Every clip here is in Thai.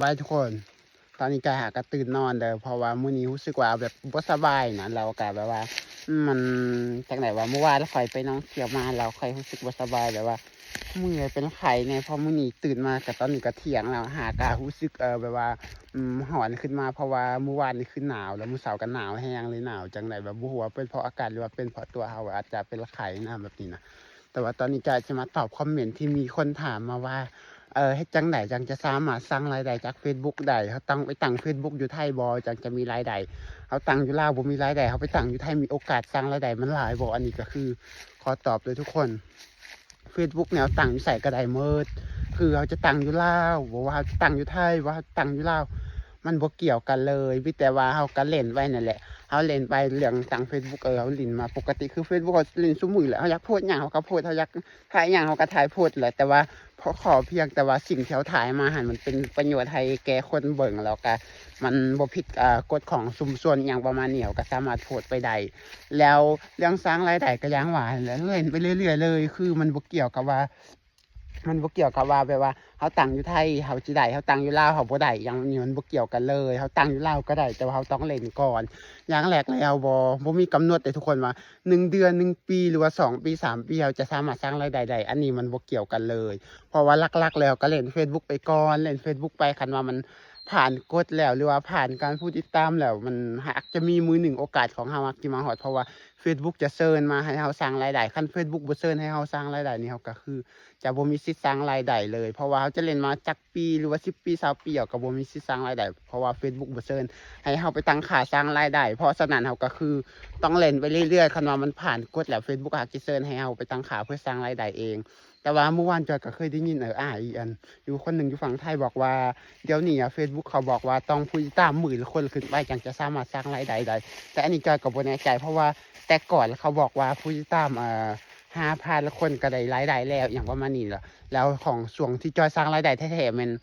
บายทุกคนตอนนี้ก็หากระตื่นนอนเด้อเพราะว่ามื้อนี้รู้สึกว่าแบบบ่สบายนะเราก็แบบว่ามันจังไดว่าเมื่อวานเราค่อยไปน้องเที่ยวมาเราค่อยรู้สึกบ่สบายแบบว่าเมื่อยเป็นไข้เนี่ยพอมื้อนี้ตื่นมาก็ตอนนี้ก็เที่ยงแล้วหากะรู้สึกแบบว่าร้อนขึ้นมาเพราะว่าเมื่อวานนี่คือหนาวแล้วมื้อเช้าก็หนาวแรงเลยหนาวจังไดแบบบ่ฮู้ว่าเป็นเพราะอากาศหรือว่าเป็นเพราะตัวเราอาจจะเป็นไข้นะแบบนี้นะแต่ว่าตอนนี้ก็จะมาตอบคอมเมนต์ที่มีคนถามมาว่า เฮ็ดจั่งใดจั่งจะสามารถสร้างรายได้จากเฟซบุ๊กได้เราตั้งไปตั้งเฟซบุ๊กอยู่ไทยบ่จั่งจะมีรายได้เราตั้งอยู่ลาวบ่มีรายได้เราไปตั้งอยู่ไทยมีโอกาสสร้างรายได้มันหลายบ่อันนี้ก็คือขอตอบเลยทุกคนเฟซบุ๊กแนวตั้งอยู่ไสก็ได้หมดคือเราจะตั้งอยู่ลาวบ่ว่าเราจะตั้งอยู่ไทยว่าเราตั้งอยู่ลาวมันบ่เกี่ยวกันเลยมีแต่ว่าเราก็เล่นไว้นั่นแหละเราเล่นไปเรื่องตั้งเฟซบุ๊กเราเล่นมาปกติคือเฟซบุ๊กเราเล่นซุมื้อแหละเราอยากโพสต์หยังเราก็โพสต์เราอยากถ่ายหยังเราก็ถ่ายโพสต์แหละแต่ว่าขอเพียงแต่ว่าสิ่งที่เราถ่ายมาหั้นมันเป็นประโยชน์ให้แก่คนเบิ่งแล้วก็มันบ่ผิดกฎของชุมชนอิหยังประมาณนี้เราก็สามารถโพสต์ไปได้แล้วเรื่องสร้างรายได้ก็อย่างว่านั่นแหละเล่นไปเรื่อยๆเลยคือมันบ่เกี่ยวกับว่าแบบว่าเราตั้งอยู่ไทยเราสิได้เราตั้งอยู่ลาวเราบ่ได้อย่างนี้มันบ่เกี่ยวกันเลยเราตั้งอยู่ลาวก็ได้แต่ว่าเราต้องเล่นก่อนอย่างแรกแล้วบ่มีกำหนดเด้ทุกคนว่า1เดือน1ปีหรือว่า2ปี3ปีเราจะสามารถสร้างรายได้ได้อันนี้มันบ่เกี่ยวกันเลยเพราะว่าหลักๆแล้วก็เล่นเฟซบุ๊กไปก่อนเล่นเฟซบุ๊กไปคันว่ามันผ่านกฎแล้วหรือว่าผ่านการผู้ติดตามแล้วมันอาจจะมีมือหนึ่งโอกาสของเราอาจสิมาฮอดเพราะว่าเฟซบุ๊กจะเชิญมาให้เราสร้างรายได้คันเฟซบุ๊กบ่เชิญให้เราสร้างรายได้นี่เราก็คือ จะบ่มีสิทธิ์สร้างรายได้เลยเพราะว่าเราจะเล่นมาจักปีหรือว่า10ปี20ปีก็บ่มีสิทธิ์สร้างรายได้เพราะว่าเฟซบุ๊กบ่เชิญให้เราไปตั้งค่าสร้างรายได้เพราะฉะนั้นเราก็คือต้องเล่นไปเรื่อยๆคันว่ามันผ่านกฎแล้วเฟซบุ๊กอาจสิเชิญให้เราไปตั้งค่าเพื่อสร้างรายได้เองแต่ว่าเมื่อวานจอยก็เคยได้ยินอีอันอยู่คนหนึ่งอยู่ฝั่งไทยบอกว่าเดี๋ยวนี้เฟซบุ๊กเขาบอกว่าต้องผู้ติดตาม10,000คนขึ้นไปจึงจะสามารถสร้างรายได้ได้แต่อันนี้จอยก็บ่แน่ใจเพราะว่าแต่ก่อนเขาบอกว่าผู้ติดตาม5,000คนก็ได้รายได้แล้วอย่างประมาณนี้ล่ะแล้วของช่วงที่จอยสร้างรายได้แท้ๆแม่น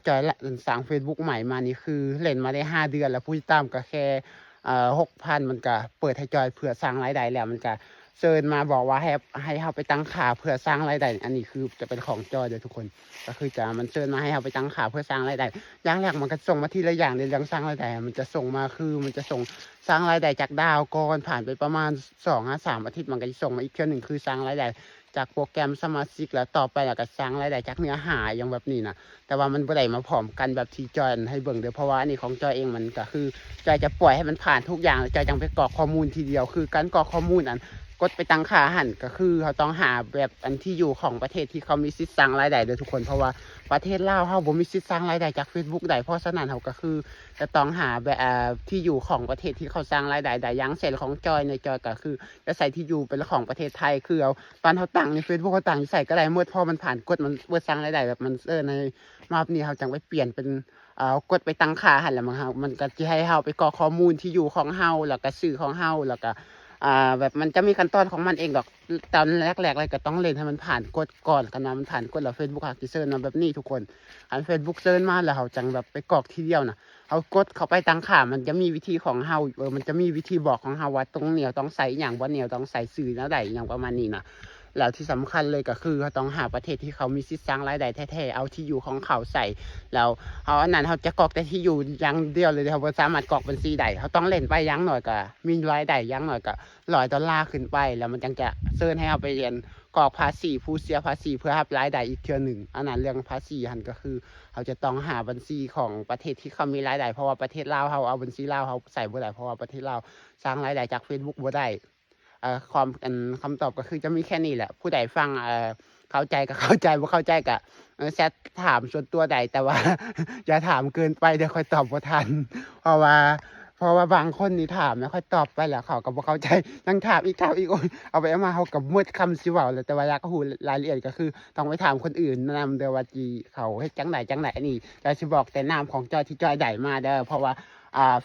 จอยสร้างเฟซบุ๊กใหม่มานี่คือเล่นมาได้5เดือนแล้วผู้ติดตามก็แค่6,000มันก็เปิดให้จอยเพื่อสร้างรายได้แล้วมันก็เชิญมาบอกว่าให้เราไปตั้งค่าเพื่อสร้างรายได้อันนี้คือจะเป็นของจอยเด้อทุกคนก็คือจะมันเชิญมาให้เราไปตั้งค่าเพื่อสร้างรายได้อย่างแรกมันก็ส่งมาทีละอย่างในเรื่องสร้างรายได้มันจะส่งมาคือมันจะส่งสร้างรายได้จากดาวก่อนผ่านไปประมาณ2-3อาทิตย์มันก็จะส่งมาอีกเทื่อหนึ่งคือสร้างรายได้จากโปรแกรมสมาชิกแล้วต่อไปแล้วก็สร้างรายได้จากเนื้อหาอย่างแบบนี้นะแต่ว่ามันบ่ได้มาพร้อมกันแบบที่จอยให้เบิ่งเด้อเพราะว่าอันนี้ของจอยเองมันก็คือจอยจะปล่อยให้มันผ่านทุกอย่างแล้วจอยจังไปกรอกข้อมูลทีเดียวคือการกรอกข้อมูลอันกดไปตั้งค่าหั้นก็คือเขาต้องหาแบบอันที่อยู่ของประเทศที่เขามีสิทธิ์สร้างรายได้เด้อทุกคนเพราะว่าประเทศลาวเราบ่มีสิทธิ์สร้างรายได้จาก Facebook ได้เพราะฉะนั้นเราก็คือจะต้องหาแบบที่อยู่ของประเทศที่เขาสร้างรายได้ได้อย่างเช่นของจอยในจอยก็คือจะใส่ที่อยู่เป็นของประเทศไทยคือเอาตอนเราตั้งใน Facebook เราตั้งอยู่ไสก็ได้หมดพอมันผ่านกฎมันบ่สร้างรายได้แบบมันในรอบนี้เราจังไปเปลี่ยนเป็นกดไปตั้งค่าหั้นแหละมันก็สิให้เราไปกรอกข้อมูลที่อยู่ของเราแล้วก็ชื่อของเราแล้วก็แบบมันจะมีขั้นตอนของมันเองดอกตอนแรกๆเลยก็ต้องเล่นให้มันผ่านกฎก่อนคันว่ามันผ่านกฎแล้ว Facebook อาจสิเชิญมาแบบนี้ทุกคนอัน Facebook เชิญมาแล้วเราจังแบบไปกรอกทีเดียวน่ะเรากดเข้าไปตั้งค่ามันจะมีวิธีของเรามันจะมีวิธีบอกของเราว่าตรงนี้เราต้องใส่อิหยังบ่นี้เราต้องใส่ชื่อแนวใดอิหยังประมาณนี้น่ะแล้วที่สำคัญเลยก็คือเราต้องหาประเทศที่เขามีสิทธิ์สร้างรายได้แท้ๆเอาที่อยู่ของเขาใส่แล้วอันนั้นเราจะกรอกแต่ที่อยู่อย่างเดียวเลยเราบ่สามารถกรอกบัญชีได้เราต้องเล่นไปอย่างน้อยก็มีรายได้อย่างน้อยก็$100ขึ้นไปแล้วมันจังจะเชิญให้เราไปเรียนกรอกภาษีผู้เสียภาษีเพื่อรับรายได้อีกเทื่อหนึ่งอันนั้นเรื่องภาษีหั้นก็คือเราจะต้องหาบัญชีของประเทศที่เขามีรายได้เพราะว่าประเทศลาวเราเอาบัญชีลาวเราใส่บ่ได้เพราะว่าประเทศลาวสร้างรายได้จาก Facebook บ่ได้คำตอบก็คือจะมีแค่นี้แหละผู้ใดฟังเข้าใจก็เข้าใจบ่เข้าใจก็แชตถามส่วนตัวได้แต่ว่า อย่าถามเกินไปเดี๋ยวค่อยตอบบ่ทันเพราะว่าบางคนนี่ถามแล้วค่อยตอบไปแล้วเขาก็บ่เข้าใจยังถามอีกโอ๊ยเอาไปเอามาเขาก็หมดคำสิเว้าแล้วแต่ว่าอยากรู้รายละเอียดก็คือต้องไปถามคนอื่นนำเด้อว่าจิเขาเฮ็ดจั่งใดอันนี้จอยสิบอกแต่นามของจอยที่จอยได้มาเด้อเพราะว่า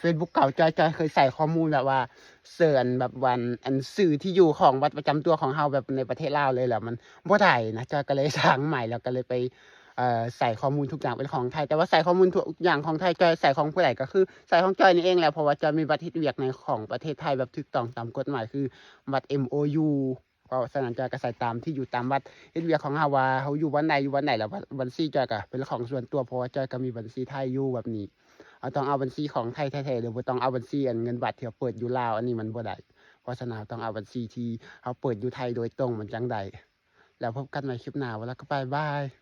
Facebook เก่าจอยเคยใส่ข้อมูลแบบว่าเสิร์ชแบบวันอันชื่อที่อยู่ของบัตรประจำตัวของเราแบบในประเทศลาวเลยแล้วมันบ่ได้นะจอยก็เลยสร้างใหม่แล้วก็เลยไปใส่ข้อมูลทุกอย่างเป็นของไทยแต่ว่าใส่ข้อมูลทุกอย่างของไทยจอยใส่ของผู้ใดก็คือใส่ของจอยนี่เองแหละเพราะว่าจอยมีบัตรเฮ็ดเวียกในของประเทศไทยแบบถูกต้องตามกฎหมายคือบัตร MOU ราะฉะนั้นจอยก็ใส่ตามที่อยู่ตามวัดเฮ็ดเวียกของเฮาว่าเฮาอยู่วันใดแล้วบัญชีจอยก็เป็นของส่วนตัวเพราะว่าจอยก็มีบัญชีไทยอยู่แบบนี้เราต้องเอาบัญชีของไทยแท้ๆหรือบ่ต้องเอาบัญชีอันเงินบาทที่เราเปิดอยู่ลาวอันนี้มันบ่ได้เพราะฉะนั้นเราต้องเอาบัญชีที่เราเปิดอยู่ไทยโดยตรงมันจังได้แล้วพบกันใหม่คลิปหน้าวันละก็บ๊ายบาย